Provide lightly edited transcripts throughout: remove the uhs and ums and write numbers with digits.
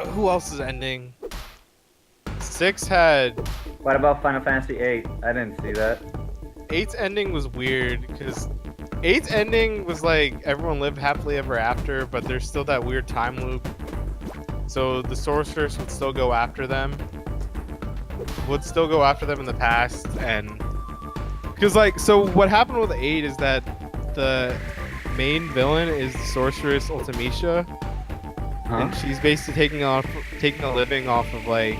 Who else's ending? 6 had... What about Final Fantasy VIII? I didn't see that. 8's ending was weird, because 8's ending was like, everyone lived happily ever after, but there's still that weird time loop. So the sorceress would still go after them. Would still go after them in the past, and... Because, like, so what happened with 8 is that the main villain is the sorceress Ultimecia. And she's basically taking a living off of, like,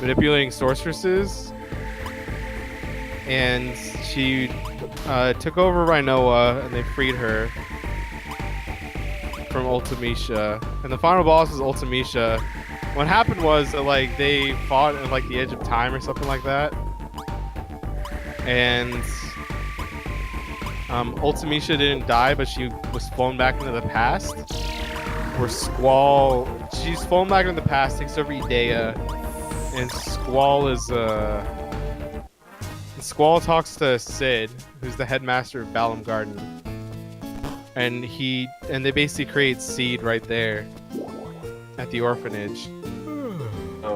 manipulating sorceresses. And she took over Rhinoa, and they freed her from Ultimecia. And the final boss was Ultimecia. What happened was that, like, they fought at, like, the edge of time or something like that. And Ultimecia didn't die, but she was flown back into the past. Where she's flown back into the past, takes over Idea, and Squall talks to Sid, who's the headmaster of Balam Garden, and they basically create Seed right there at the orphanage,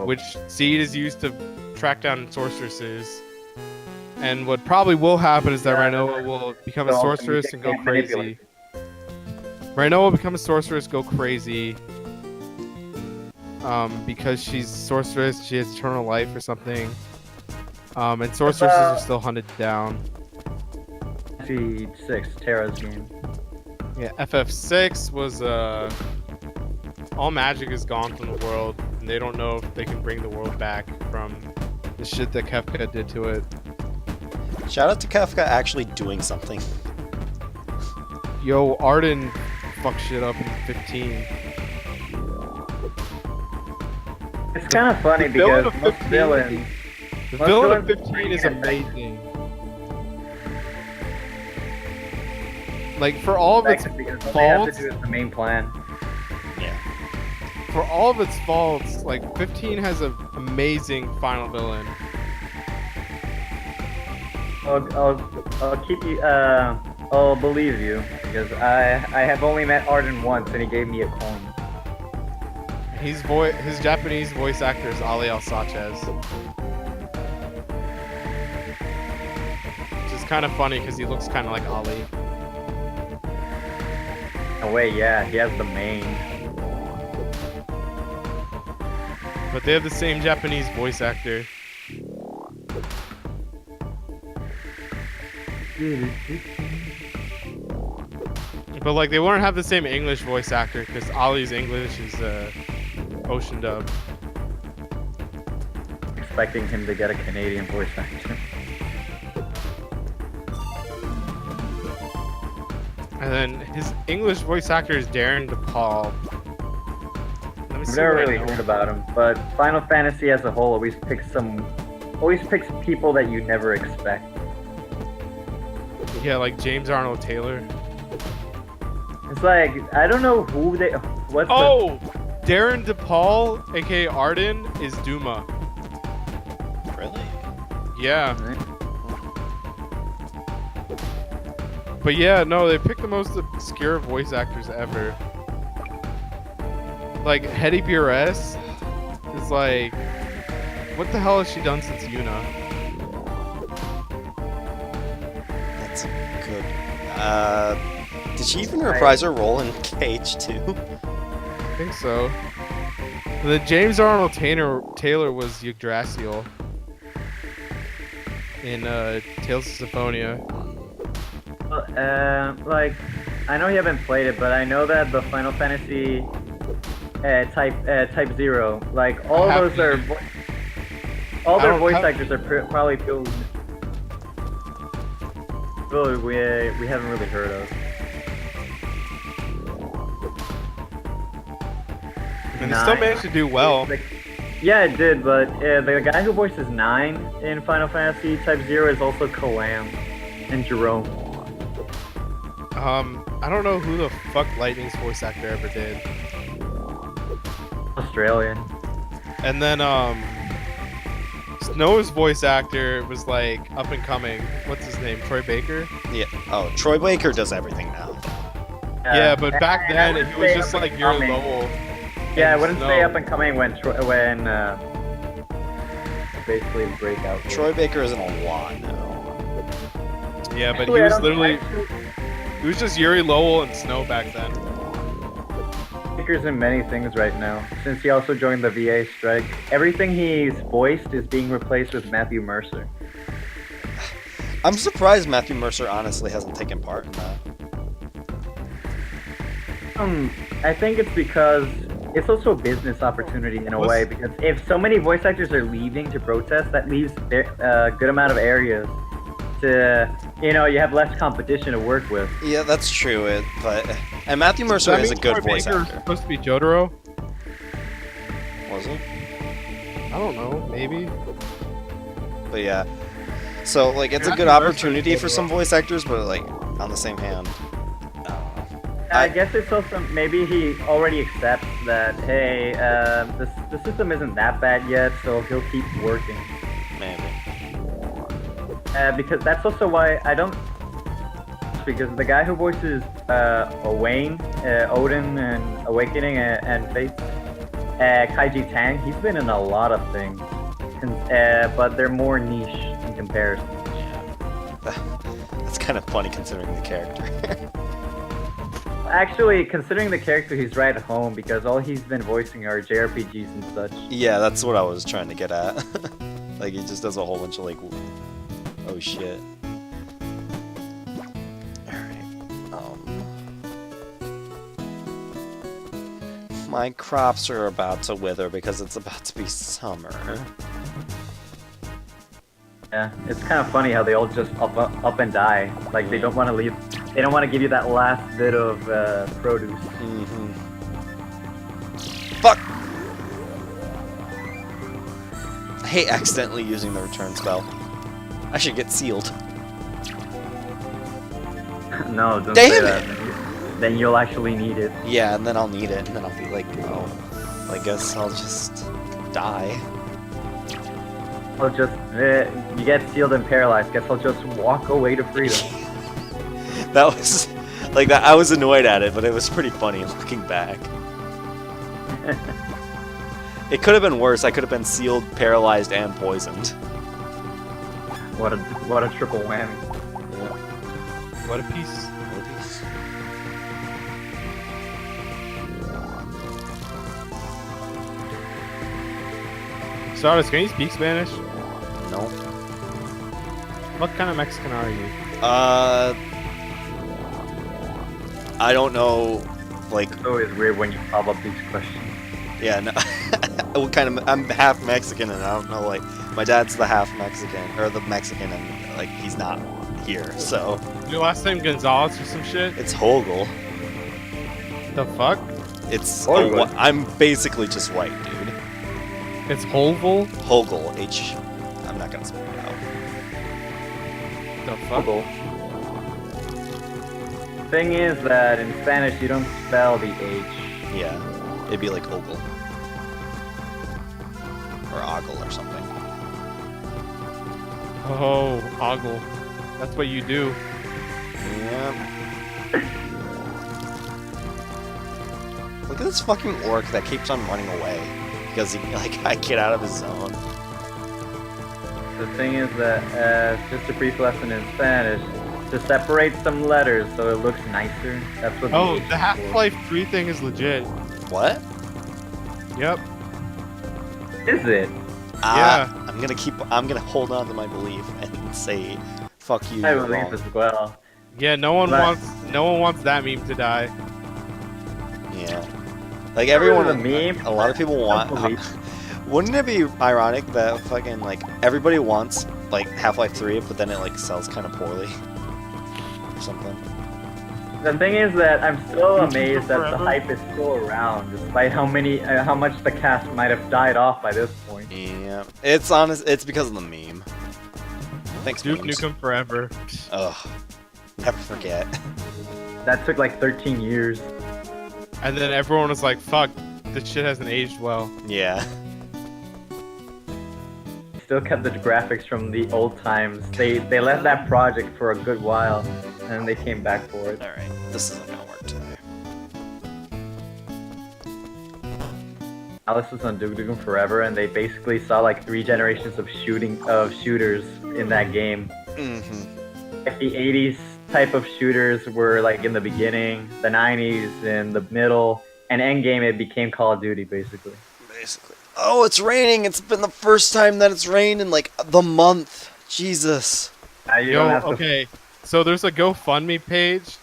which Seed is used to track down sorceresses. And what probably will happen is that Rhinoa will become a sorceress and go crazy. Rhinoa will become a sorceress, go crazy. Because she's sorceress, she has eternal life or something. And sorceresses are still hunted down. FF6, Terra's game. Yeah, FF6 was all magic is gone from the world, and they don't know if they can bring the world back from the shit that Kefka did to it. Shout out to Kefka actually doing something. Yo, Arden fucked shit up in 15. It's kind of funny because most villains... The villain of 15 is amazing. Like, for all of its faults... They have to do is the main plan. Yeah. For all of its faults, like, 15 has an amazing final villain. I'll keep you, I'll believe you, because I have only met Arden once and he gave me a coin. His Japanese voice actor is Ali Al-Sanchez. Which is kind of funny because he looks kind of like Ali. Oh wait, yeah, he has the mane. But they have the same Japanese voice actor. But like they wouldn't have the same English voice actor because Ali's English is ocean dub. Expecting him to get a Canadian voice actor. And then his English voice actor is Darren DePaul. I've never really heard about him, but Final Fantasy as a whole always picks people that you never expect. Yeah, like James Arnold Taylor. It's like, I don't know who they... Darren DePaul, aka Arden, is Duma. Really? Yeah. But yeah, no, they picked the most obscure voice actors ever. Like, Hetty Pires is like... What the hell has she done since Yuna? That's good. Did she even reprise her role in Cage 2? I think so. And then James Arnold Taylor was Yggdrasil in Tales of Symphonia. Like, I know you haven't played it, but I know that the Final Fantasy Type 0, like, all those are... All their voice actors are probably people we haven't really heard of. And it still managed to do well. Yeah, it did, but the guy who voices 9 in Final Fantasy Type 0 is also Kalam and Jerome. I don't know who the fuck Lightning's voice actor ever did. Australian. And then, Snow's voice actor was like up and coming. What's his name? Troy Baker? Yeah. Oh, Troy Baker does everything now. Yeah, but back then he was just like your Lowell. Yeah, I And wouldn't Snow. say up and coming when basically breakout. Troy Baker isn't a lot now. Yeah, but Actually, he I was don't- literally actually, he was just Yuri Lowell and Snow back then. Baker's in many things right now. Since he also joined the VA strike, everything he's voiced is being replaced with Matthew Mercer. I'm surprised Matthew Mercer honestly hasn't taken part in that. I think it's because it's also a business opportunity in a way, because if so many voice actors are leaving to protest, that leaves a good amount of areas to, you know, you have less competition to work with. Yeah, that's true. And Matthew Mercer is a good voice Baker was actor. supposed to be Jotaro. Was he? I don't know, maybe. But yeah. So like it's a good opportunity for some voice actors, but like on the same hand. I guess it's also maybe he already accepts that, hey, the system isn't that bad yet, so he'll keep working. Maybe. Because that's also why I don't. Because the guy who voices Owain, Odin, and Awakening and Fate, Kaiji Tang, he's been in a lot of things, but they're more niche in comparison. That's kind of funny considering the character. Actually, considering the character, he's right at home because all he's been voicing are JRPGs and such. Yeah, that's what I was trying to get at. Like he just does a whole bunch of like, oh shit. My crops are about to wither because it's about to be summer. Yeah, it's kind of funny how they all just up and die. Like they don't want to leave. They don't want to give you that last bit of produce. Mm-hmm. Fuck! I hate accidentally using the return spell. I should get sealed. No, don't Damn say it! that. Then you'll actually need it. Yeah, and then I'll need it, and then I'll be like, oh, I guess I'll just die. I'll just you get sealed and paralyzed. Guess I'll just walk away to freedom. That was like that. I was annoyed at it, but it was pretty funny looking back. It could have been worse. I could have been sealed, paralyzed, and poisoned. What a triple whammy. Yeah. What a piece. Stardust, can you speak Spanish? No. What kind of Mexican are you? I don't know. Like, It's always weird when you pop up these questions. yeah, no. What kind of? I'm half Mexican, and I don't know. Like, my dad's the half Mexican, or the Mexican, and like he's not here. So Your last name Gonzalez or some shit? it's Hogel. The fuck? It's Hogel. I'm basically just white, dude. It's Holvul? Hogel. I'm not gonna spell it out. The fuck? Thing is that in Spanish you don't spell the H. Yeah, it'd be like Ogle. Or Ogle or something. Oh, Ogle. That's what you do. Yeah. Look at this fucking orc that keeps on running away. Because he, like, I get out of his zone. The thing is that, just a brief lesson in Spanish, to separate some letters so it looks nicer. That's what Oh, H is the for. Half-Life 3 thing is legit. What? Yep. Is it? Yeah. I'm gonna hold on to my belief and say, fuck you. I you're believe wrong. as well. Yeah, no one But- wants that meme to die. Yeah. Like everyone, a meme. a lot of people want. Wouldn't it be ironic that fucking like everybody wants like Half-Life 3, but then it like sells kind of poorly or something? The thing is that I'm still amazed that the forever. hype is still around, despite how much the cast might have died off by this point. Yeah, it's honest. It's because of the meme. Thanks, Duke memes. Nukem Forever. Ugh, never forget. That took like 13 years. And then everyone was like, fuck, this shit hasn't aged well. Yeah. Still kept the graphics from the old times. They left that project for a good while, and then they came back for it. All right, this isn't gonna work today. analysis on Duke Nukem Forever, and they basically saw like 3 generations of shooters in that game. Mm-hmm. Like the 80s type of shooters were like in the beginning, the 90s in the middle, and endgame it became Call of Duty basically. Basically. Oh, it's raining. It's been the first time that it's rained in like the month. Jesus. You don't have to. Okay, so there's a GoFundMe page,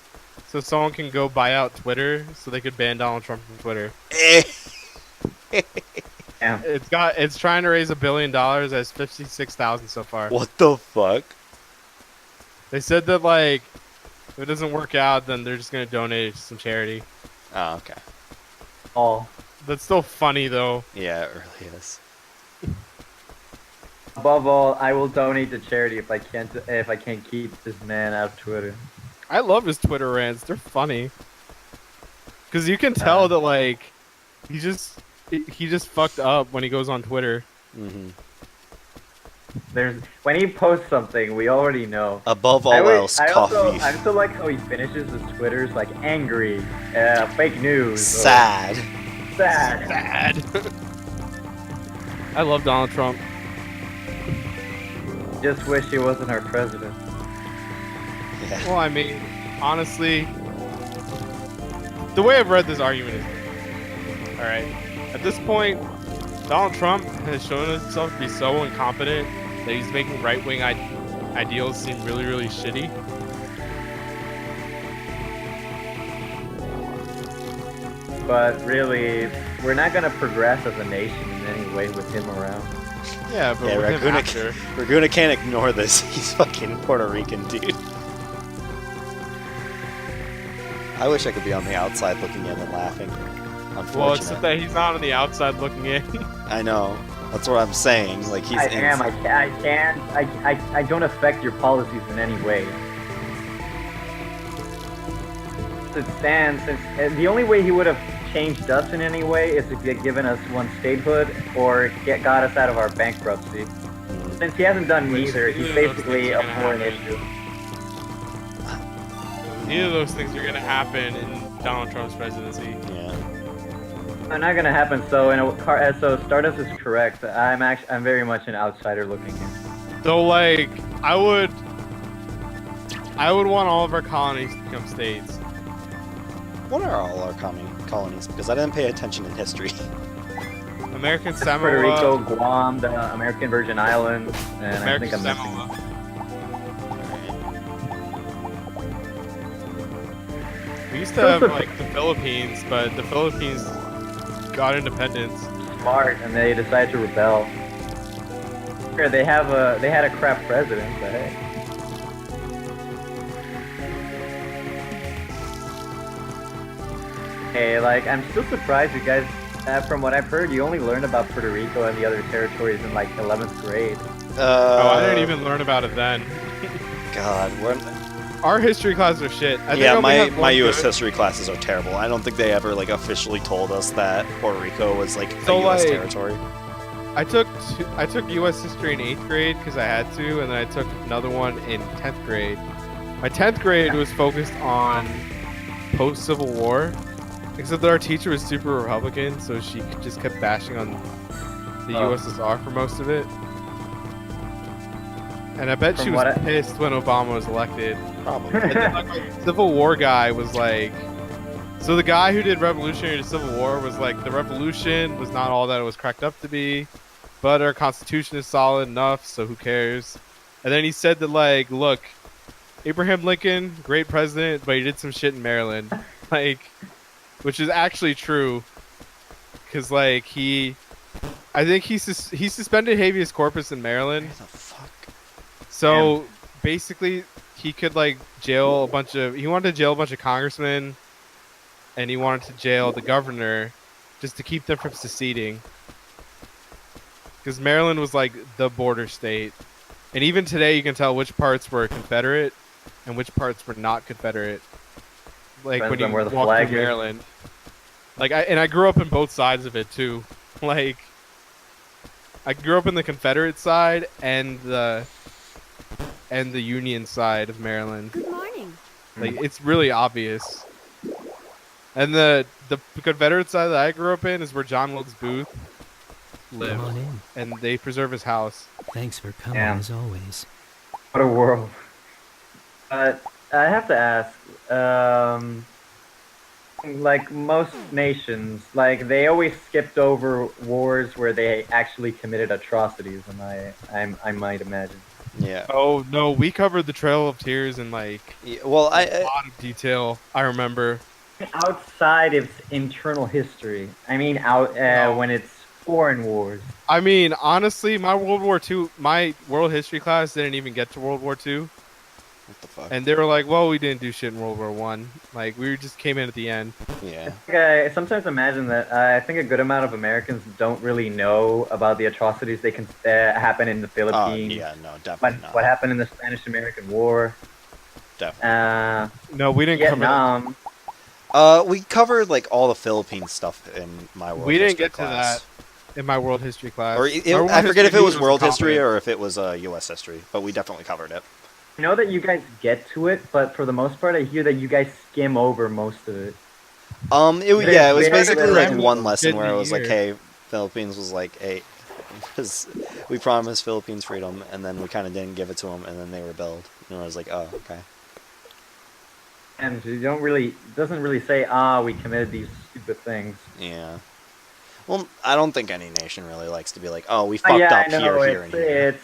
so someone can go buy out Twitter, so they could ban Donald Trump from Twitter. Yeah. It's trying to raise $1 billion. Has 56,000 so far. What the fuck? They said that like, if it doesn't work out, then they're just gonna donate it to some charity. Oh, okay. All. That's still funny though. Yeah, it really is. Above all, I will donate to charity if I can't keep this man out of Twitter. I love his Twitter rants. They're funny. Cause you can tell that like, he just fucked up when he goes on Twitter. Mm-hmm. When he posts something, we already know. Above all else, coffee. I also like how he finishes his Twitters like angry, fake news, sad. Sad. I love Donald Trump. Just wish he wasn't our president. Yeah. Well, I mean, honestly, the way I've read this argument is, all right, at this point, Donald Trump has shown himself to be so incompetent that he's making right-wing ideals seem really, really shitty. But really, we're not gonna progress as a nation in any way with him around. Yeah, but Yeah, with him after. Raguna can't ignore this. He's fucking Puerto Rican, dude. I wish I could be on the outside looking in and laughing. Unfortunately. Well, except that he's not on the outside looking in. I know. That's what I'm saying. Like he's. I don't affect your policies in any way. It stands. The only way he would have changed us in any way is if he had given us one statehood or got us out of our bankruptcy. Since he hasn't done neither, he's basically a foreign issue. Neither of those things are gonna happen in Donald Trump's presidency. Yeah. They're not gonna happen. So so Stardust is correct. I'm very much an outsider looking in. So like, I would want all of our colonies to become states. What are all our colonies? Because I didn't pay attention in history. American Samoa, Puerto Rico, Guam, the American Virgin Islands, and American I think I'm missing. Samoa. We used to have like the Philippines, but the Philippines got independence. Smart, and they decided to rebel. Sure, they had a crap president, but hey. Hey, like I'm still surprised you guys. From what I've heard, you only learned about Puerto Rico and the other territories in like 11th grade. Oh, I didn't even learn about it then. God, our history classes are shit. yeah, my U.S. history classes are terrible. I don't think they ever like officially told us that Puerto Rico was like a U.S. territory. I took U.S. history in 8th grade because I had to, and then I took another one in 10th grade. My 10th grade was focused on post-Civil War, except that our teacher was super Republican, so she just kept bashing on the USSR for most of it. And I bet she was pissed when Obama was elected. Probably. And then, like, the Civil War guy was like, so the guy who did Revolutionary to Civil War was like, the revolution was not all that it was cracked up to be, but our Constitution is solid enough, so who cares? And then he said that, like, look, Abraham Lincoln, great president, but he did some shit in Maryland. Like, which is actually true, because, like, I think he suspended habeas corpus in Maryland. What the fuck? So basically, he could like he wanted to jail a bunch of congressmen, and he wanted to jail the governor, just to keep them from seceding. Because Maryland was like the border state, and even today you can tell which parts were Confederate and which parts were not Confederate. Like when you walk through Maryland. Like I grew up in both sides of it too. Like I grew up in the Confederate side and the Union side of Maryland. Good morning. Like it's really obvious. And the Confederate side that I grew up in is where John Wilkes Booth Come lived, on in. and they preserve his house. Thanks for coming, Damn. as always. What a world. But I have to ask, like most nations, like they always skipped over wars where they actually committed atrocities, and I might imagine. Yeah. Oh no, we covered the Trail of Tears in like Yeah, well, a lot of detail. I remember. Outside its internal history, I mean, when it's foreign wars. I mean, honestly, my my world history class didn't even get to World War II, what the fuck? and they were like, "Well, we didn't do shit in World War One. Like, we just came in at the end." Yeah. I sometimes imagine that I think a good amount of Americans don't really know about the atrocities they can happen in the Philippines. Yeah, no, definitely not. What happened in the Spanish-American War? Definitely. No, we didn't cover that. Vietnam. We covered like all the Philippine stuff in my world. We didn't history get to class. that in my world history class. Or I forget if it was world history or if it was U.S. history, but we definitely covered it. I know that you guys get to it, but for the most part, I hear that you guys skim over most of it. It was basically like Random one lesson did where the it was like, year. hey, Philippines was like, hey, we promised Philippines freedom, and then we kind of didn't give it to them, and then they rebelled. And I was like, oh, okay. And you don't really, it doesn't really say, we committed these stupid things. Yeah. Well, I don't think any nation really likes to be like, oh, we fucked up I know, here, and here.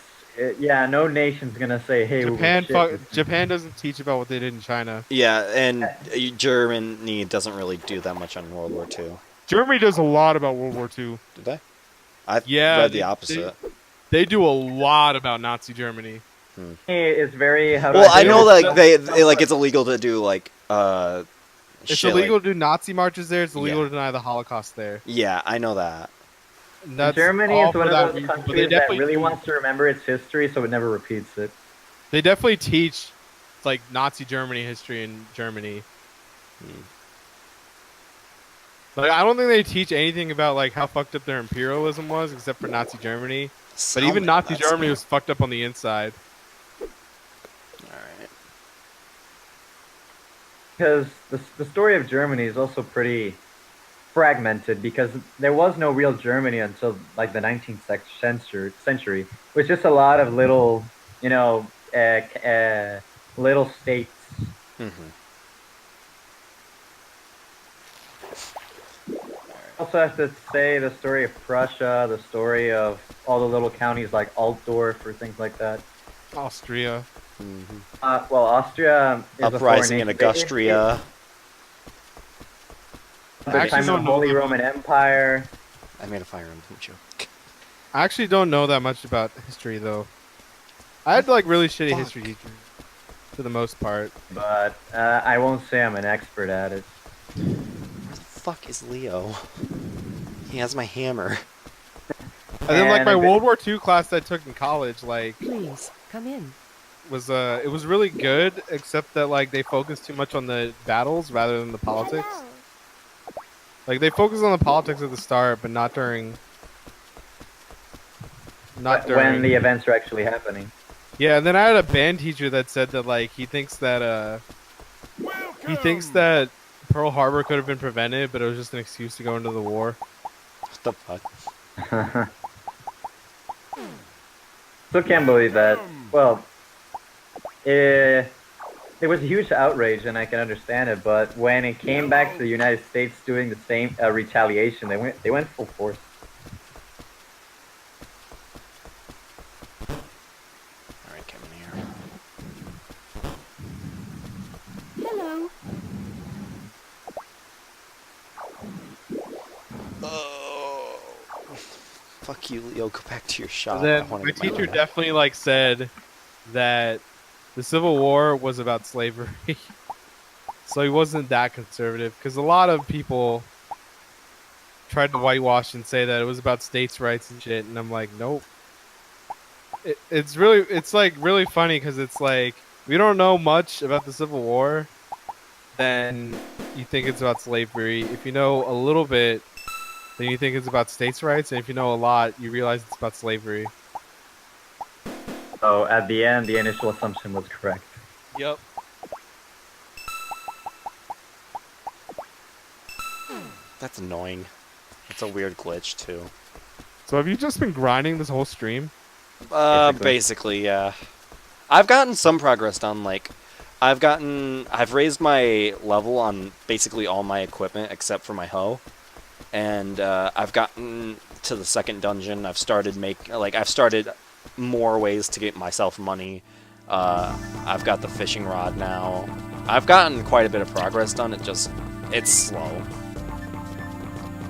Yeah, no nation's gonna say, hey, Japan doesn't teach about what they did in China. Yeah, and Germany doesn't really do that much on World War II. Germany does a lot about World War II. Did they? I've Yeah, read the opposite. They do a lot about Nazi Germany. It's very. Well, I know like they like it's illegal to do like It's shit, illegal like, to do Nazi marches there. It's illegal Yeah. to deny the Holocaust there. Yeah, I know that. And that's Germany all is for one that of those reason, but they countries that definitely really wants to remember its history, so it never repeats it. They definitely teach like Nazi Germany history in Germany. Like I don't think they teach anything about like how fucked up their imperialism was, except for Nazi Germany. But even Nazi Germany was fucked up on the inside. Alright. Because the story of Germany is also pretty fragmented, because there was no real Germany until like the 19th century. It was just a lot of little, little states. Also have to say the story of Prussia, the story of all the little counties like Altdorf or things like that. Austria. Well, Austria is Uprising in a foreign nation. Augustria. The I actually time of don't the know Holy that Roman Empire. I made a Fire Emblem joke. I actually don't know that much about history though. I had like really shitty Fuck. history teachers for the most part. But I won't say I'm an expert at it. Where the fuck is Leo? He has my hammer. And then like And my a bit- World War II class that I took in college, like Please, come in. was it was really good, except that like they focused too much on the battles rather than the politics. Like they focused on the politics at the start, but not during. When the events are actually happening. Yeah, and then I had a band teacher that said that like he thinks that Pearl Harbor could have been prevented, but it was just an excuse to go into the war. What the fuck? Still can't believe that. Well, it was a huge outrage, and I can understand it. But when it came back to the United States doing the same retaliation, they went full force. Alright, come in here. Hello. Oh. Fuck you, Leo. Go back to your shop. And then I wanna my get teacher gun. definitely like said that the Civil War was about slavery, so he wasn't that conservative because a lot of people tried to whitewash and say that it was about states' rights and shit, and I'm like, nope. It's like really funny because it's like we don't know much about the Civil War, then you think it's about slavery. If you know a little bit, then you think it's about states' rights, and if you know a lot, you realize it's about slavery. So at the end, the initial assumption was correct. Yep. That's annoying. It's a weird glitch too. So have you just been grinding this whole stream? Basically, yeah. I've gotten some progress done. Like, I've raised my level on basically all my equipment except for my hoe, and I've gotten to the second dungeon. I've started more ways to get myself money. I've got the fishing rod now. I've gotten quite a bit of progress done. It's slow.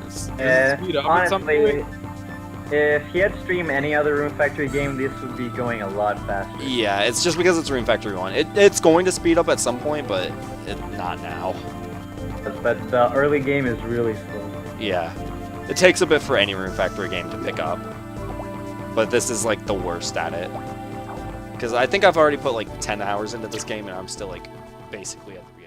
Does it speed up at some Honestly, point? if he had streamed any other Rune Factory game, this would be going a lot faster. Yeah, it's just because it's Rune Factory 1. It's going to speed up at some point, but not now. But the early game is really slow. Yeah. It takes a bit for any Rune Factory game to pick up. But this is like the worst at it. Because I think I've already put like 10 hours into this game and I'm still like basically at the